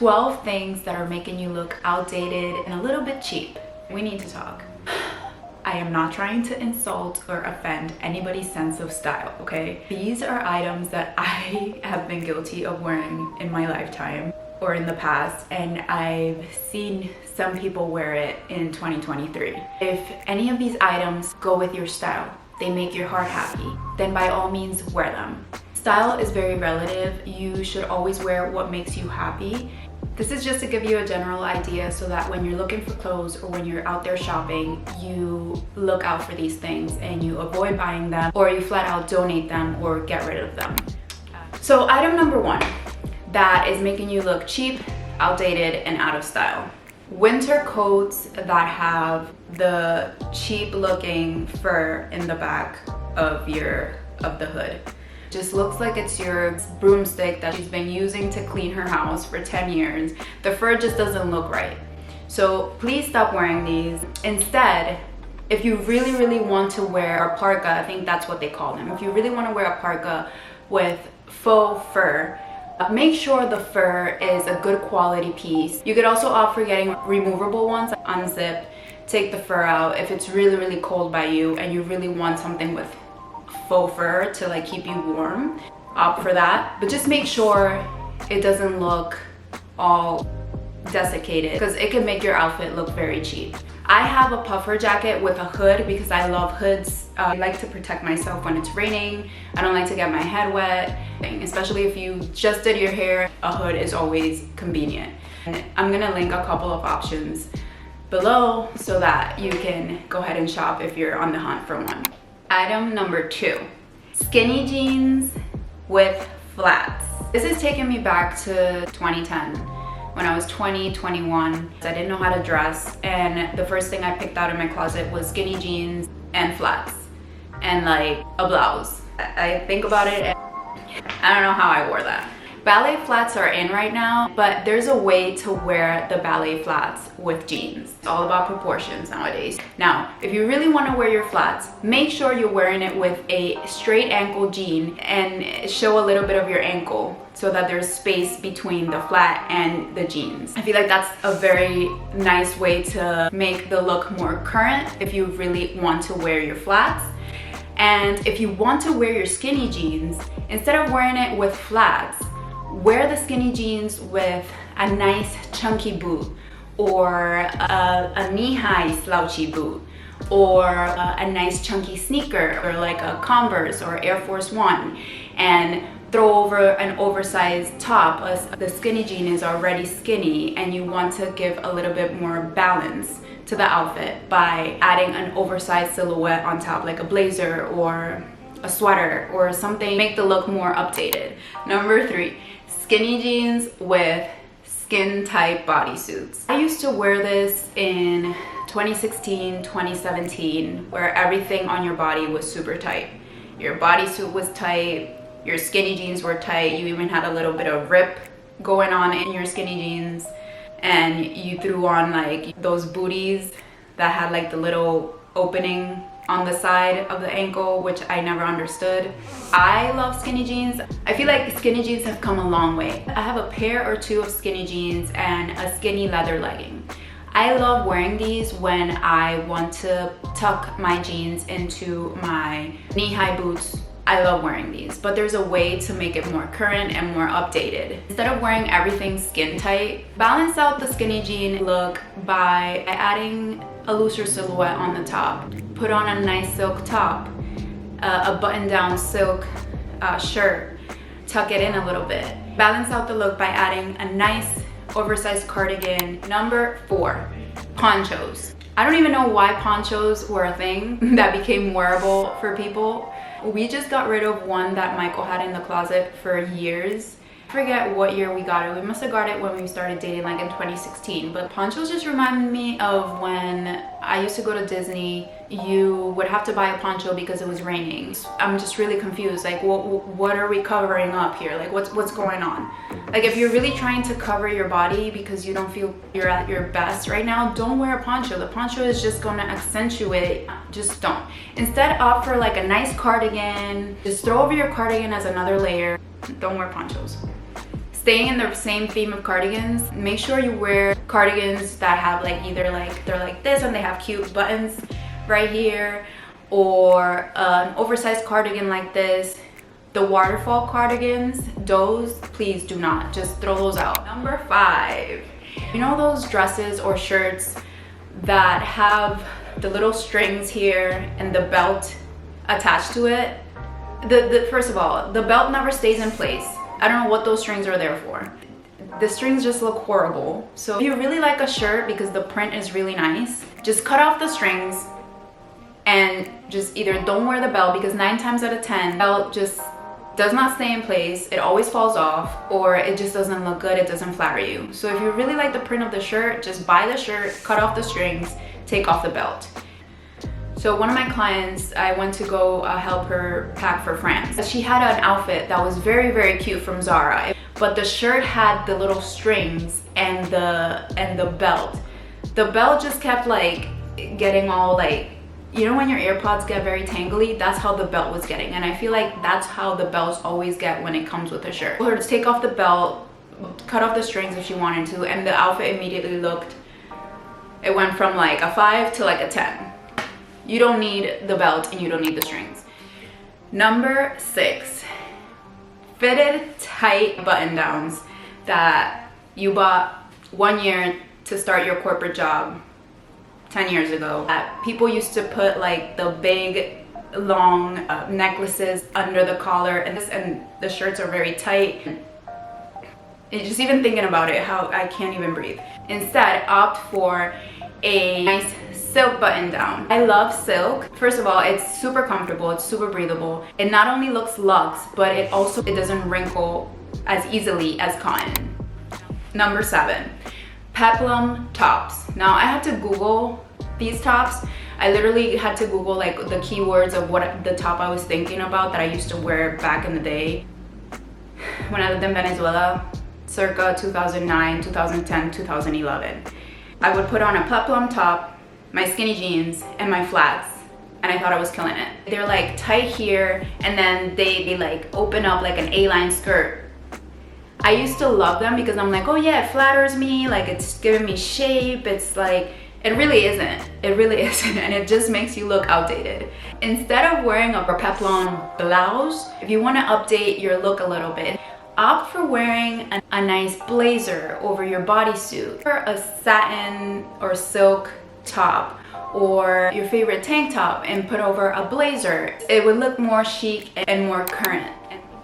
12 things that are making you look outdated and a little bit cheap. We need to talk. I am not trying to insult or offend anybody's sense of style, okay? These are items that I have been guilty of wearing in my lifetime or in the past, and I've seen some people wear it in 2023. If any of these items go with your style, they make your heart happy, then by all means wear them. Style is very relative. You should always wear what makes you happy. This is just to give you a general idea so that when you're looking for clothes or when you're out there shopping, you look out for these things and you avoid buying them, or you flat out donate them or get rid of them. So item number one that is making you look cheap, outdated, and out of style. Winter coats that have the cheap looking fur in the back of the hood. Just looks like it's your broomstick that she's been using to clean her house for 10 years. The fur just doesn't look right. So please stop wearing these. Instead, if you really want to wear a parka, I think that's what they call them. If you really want to wear a parka with faux fur, make sure the fur is a good quality piece. You could also opt for getting removable ones. Unzip, take the fur out. If it's really cold by you and you really want something with faux fur to like keep you warm, opt for that. But just make sure it doesn't look all desiccated because it can make your outfit look very cheap. I have a puffer jacket with a hood because I love hoods. I like to protect myself when it's raining. I don't like to get my head wet, especially if you just did your hair. A hood is always convenient. And I'm gonna link a couple of options below so that you can go ahead and shop if you're on the hunt for one. Item number two, skinny jeans with flats. This is taking me back to 2010 when I was 20, 21. I didn't know how to dress, and the first thing I picked out of my closet was skinny jeans and flats and like a blouse. I think about it and I don't know how I wore that. Ballet flats are in right now, but there's a way to wear the ballet flats with jeans. It's all about proportions nowadays. Now, if you really want to wear your flats, make sure you're wearing it with a straight ankle jean and show a little bit of your ankle so that there's space between the flat and the jeans. I feel like that's a very nice way to make the look more current if you really want to wear your flats. And if you want to wear your skinny jeans, instead of wearing it with flats, wear the skinny jeans with a nice chunky boot, or a knee-high slouchy boot, or a nice chunky sneaker, or like a Converse or Air Force One, and throw over an oversized top. The skinny jean is already skinny and you want to give a little bit more balance to the outfit by adding an oversized silhouette on top, like a blazer or a sweater or something, make the look more updated. Number three, skinny jeans with skin tight bodysuits. I used to wear this in 2016, 2017, where everything on your body was super tight. Your bodysuit was tight, your skinny jeans were tight, you even had a little bit of rip going on in your skinny jeans, and you threw on like those booties that had like the little opening on the side of the ankle, which I never understood. I love skinny jeans. I feel like skinny jeans have come a long way. I have a pair or two of skinny jeans and a skinny leather legging. I love wearing these when I want to tuck my jeans into my knee-high boots. I love wearing these, but there's a way to make it more current and more updated. Instead of wearing everything skin tight, balance out the skinny jean look by adding a looser silhouette on the top. Put on a nice silk top, a button-down silk shirt, tuck it in a little bit. Balance out the look by adding a nice oversized cardigan. Number four, ponchos. I don't even know why ponchos were a thing that became wearable for people. We just got rid of one that Michael had in the closet for years. I forget what year we got it. We must have got it when we started dating, like in 2016. But ponchos just reminded me of when I used to go to Disney. You would have to buy a poncho because it was raining. I'm just really confused. Like, what are we covering up here? Like, what's going on? Like, if you're really trying to cover your body because you don't feel you're at your best right now, don't wear a poncho. The poncho is just going to accentuate. Just don't. Instead, opt for like a nice cardigan. Just throw over your cardigan as another layer. Don't wear ponchos. Staying in the same theme of cardigans, make sure you wear cardigans that have like either like they're like this and they have cute buttons right here, or an oversized cardigan like this. The waterfall cardigans, those please do not, just throw those out. Number 5, you know those dresses or shirts that have the little strings here and the belt attached to it? First of all, the belt never stays in place. I don't know what those strings are there for. The strings just look horrible. So if you really like a shirt because the print is really nice, just cut off the strings and just either don't wear the belt, because 9 times out of 10, belt just does not stay in place, it always falls off, or it just doesn't look good, it doesn't flatter you. So if you really like the print of the shirt, just buy the shirt, cut off the strings, take off the belt. So one of my clients, I went to go help her pack for France. She had an outfit that was very, very cute from Zara, but the shirt had the little strings and the belt. The belt just kept like getting all like, you know when your AirPods get very tangly? That's how the belt was getting. And I feel like that's how the belts always get when it comes with a shirt. For her to take off the belt, cut off the strings if she wanted to, and the outfit immediately looked, it went from like a 5 to like a 10. You don't need the belt and you don't need the strings. Number 6, fitted tight button downs that you bought 1 year to start your corporate job 10 years ago. People used to put like the big long necklaces under the collar, and the shirts are very tight. And just even thinking about it, how I can't even breathe. Instead, opt for a nice silk button down. I love silk. First of all, it's super comfortable, it's super breathable. It not only looks luxe, but it doesn't wrinkle as easily as cotton. Number 7, peplum tops. Now I had to Google these tops. I literally had to Google like the keywords of what the top I was thinking about that I used to wear back in the day when I lived in Venezuela, circa 2009, 2010, 2011. I would put on a peplum top, my skinny jeans, and my flats, and I thought I was killing it. They're like tight here, and then they like open up like an A-line skirt. I used to love them because I'm like, oh yeah, it flatters me, like it's giving me shape. It's like, it really isn't. It really isn't, and it just makes you look outdated. Instead of wearing a peplum blouse, if you want to update your look a little bit, opt for wearing a nice blazer over your bodysuit, or a satin or silk top, or your favorite tank top and put over a blazer. It would look more chic and more current.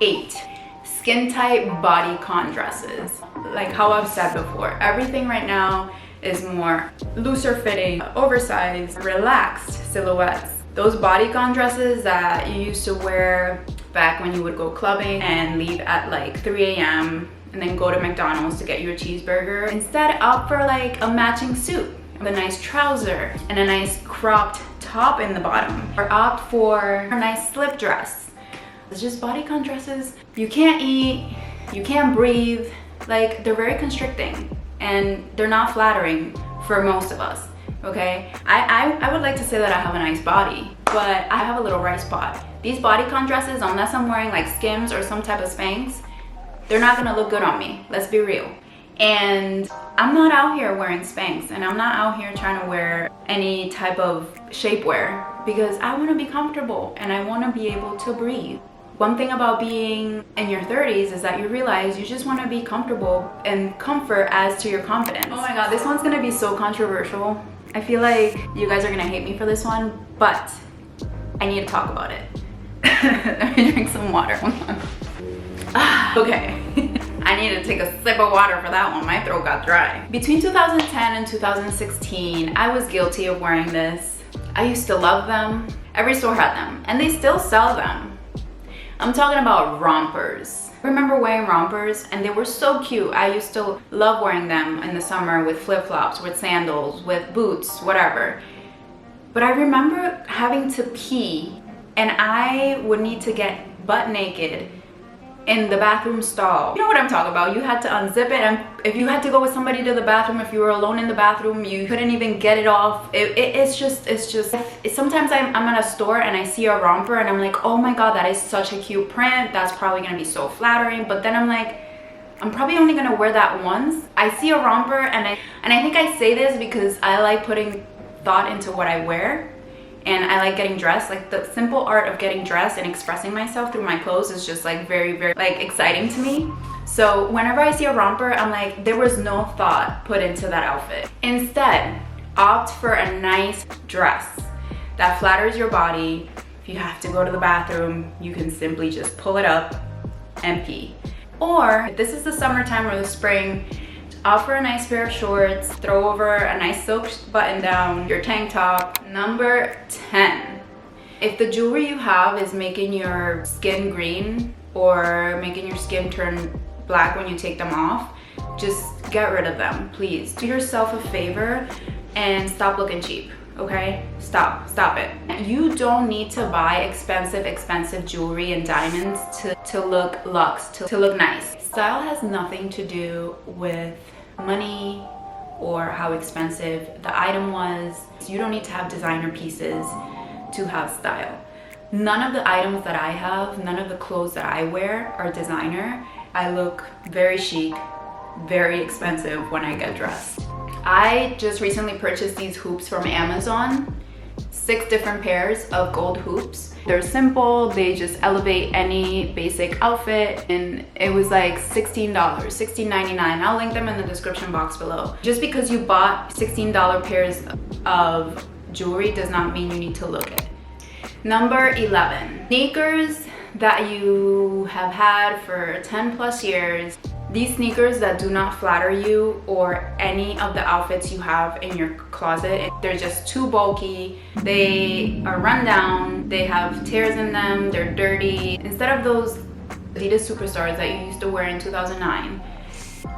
8, skin tight bodycon dresses. Like how I've said before, everything right now is more looser fitting, oversized, relaxed silhouettes. Those bodycon dresses that you used to wear back when you would go clubbing and leave at like 3 a.m. and then go to McDonald's to get your cheeseburger. Instead, opt for like a matching suit with a nice trouser and a nice cropped top in the bottom. Or opt for a nice slip dress. It's just bodycon dresses. You can't eat, you can't breathe. Like, they're very constricting and they're not flattering for most of us, okay? I would like to say that I have a nice body, but I have a little right spot. These bodycon dresses, unless I'm wearing like Skims or some type of Spanx, they're not gonna look good on me, let's be real. And I'm not out here wearing Spanx, and I'm not out here trying to wear any type of shapewear, because I wanna be comfortable and I wanna be able to breathe. One thing about being in your 30s is that you realize you just want to be comfortable, and comfort adds to your confidence. Oh my god, this one's gonna be so controversial. I feel like you guys are gonna hate me for this one, but I need to talk about it. Let me drink some water. Okay. I need to take a sip of water for that one. My throat got dry. Between 2010 and 2016, I was guilty of wearing this. I used to love them. Every store had them, and they still sell them. I'm talking about rompers. I remember wearing rompers, and they were so cute. I used to love wearing them in the summer with flip-flops, with sandals, with boots, whatever. But I remember having to pee, and I would need to get butt naked in the bathroom stall. You know what I'm talking about. You had to unzip it, and if you had to go with somebody to the bathroom, if you were alone in the bathroom, you couldn't even get it off. It's just sometimes I'm at a store and I see a romper and I'm like, oh my god, that is such a cute print, that's probably gonna be so flattering. But then I'm like, I'm probably only gonna wear that once. I see a romper and I think I say this because I like putting thought into what I wear, and I like getting dressed. Like the simple art of getting dressed and expressing myself through my clothes is just like very, very like exciting to me. So whenever I see a romper, I'm like, there was no thought put into that outfit. Instead, opt for a nice dress that flatters your body. If you have to go to the bathroom, you can simply just pull it up and pee. Or if this is the summertime or the spring, opt for a nice pair of shorts, throw over a nice silk button down your tank top. Number 10, if the jewelry you have is making your skin green or making your skin turn black when you take them off, just get rid of them, please. Do yourself a favor and stop looking cheap, okay? Stop it. You don't need to buy expensive jewelry and diamonds to look luxe, to look nice. Style has nothing to do with money or how expensive the item was. You don't need to have designer pieces to have style. None of the items that I have, none of the clothes that I wear are designer. I look very chic, very expensive when I get dressed. I just recently purchased these hoops from Amazon. 6 different pairs of gold hoops. They're simple, they just elevate any basic outfit, and it was like $16, $16.99. I'll link them in the description box below. Just because you bought $16 pairs of jewelry does not mean you need to look it. Number 11, sneakers that you have had for 10 plus years. These sneakers that do not flatter you or any of the outfits you have in your closet, they're just too bulky, they are run down, they have tears in them, they're dirty. Instead of those Adidas Superstars that you used to wear in 2009,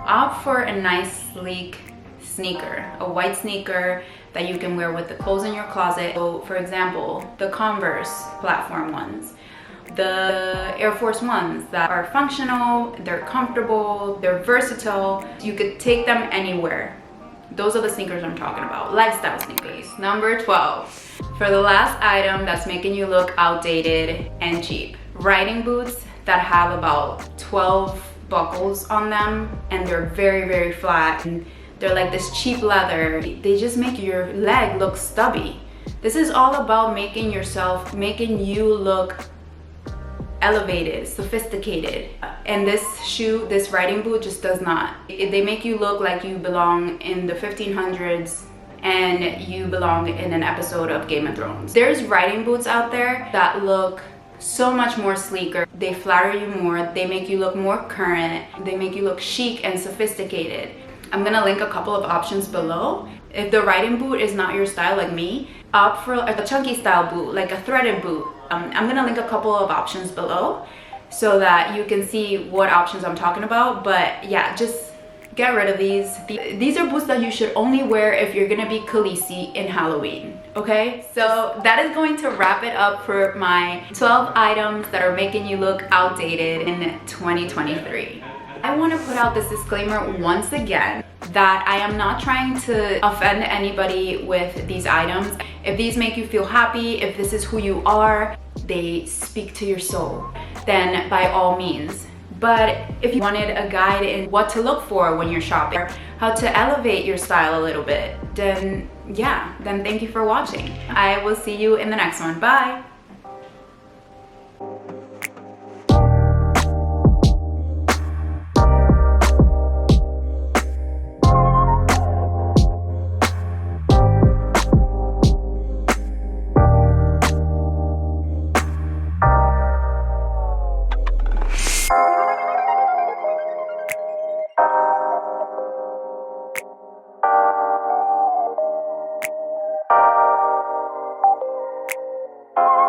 opt for a nice sleek sneaker, a white sneaker that you can wear with the clothes in your closet. So for example, the Converse platform ones, the Air Force Ones that are functional, they're comfortable, they're versatile. You could take them anywhere. Those are the sneakers I'm talking about, lifestyle sneakers. Number 12, for the last item that's making you look outdated and cheap. Riding boots that have about 12 buckles on them and they're very, very flat. And they're like this cheap leather. They just make your leg look stubby. This is all about making you look elevated, sophisticated. And this shoe, this riding boot just does not. They make you look like you belong in the 1500s and you belong in an episode of Game of Thrones. There's riding boots out there that look so much more sleeker. They flatter you more, they make you look more current, they make you look chic and sophisticated. I'm gonna link a couple of options below. If the riding boot is not your style like me, opt for a chunky style boot, like a threaded boot. I'm gonna link a couple of options below so that you can see what options I'm talking about. But yeah, just get rid of these. These are boots that you should only wear if you're gonna be Khaleesi in Halloween, okay? So that is going to wrap it up for my 12 items that are making you look outdated in 2023. I want to put out this disclaimer once again that I am not trying to offend anybody with these items. If these make you feel happy, if this is who you are, they speak to your soul, then by all means. But if you wanted a guide in what to look for when you're shopping, or how to elevate your style a little bit, then yeah, then thank you for watching. I will see you in the next one. Bye!